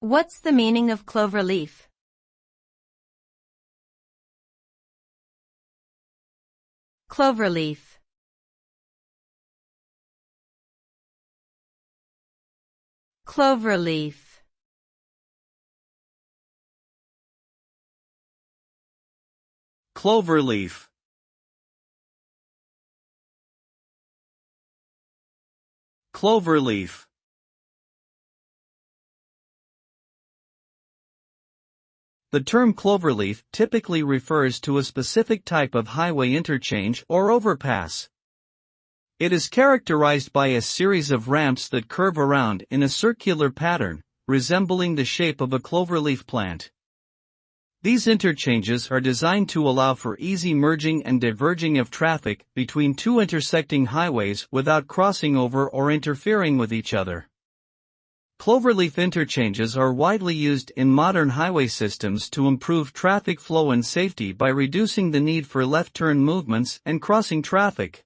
What's the meaning of cloverleaf? Cloverleaf. Cloverleaf. Cloverleaf. Cloverleaf. The term cloverleaf typically refers to a specific type of highway interchange or overpass. It is characterized by a series of ramps that curve around in a circular pattern, resembling the shape of a cloverleaf plant. These interchanges are designed to allow for easy merging and diverging of traffic between two intersecting highways without crossing over or interfering with each other. Cloverleaf interchanges are widely used in modern highway systems to improve traffic flow and safety by reducing the need for left turn movements and crossing traffic.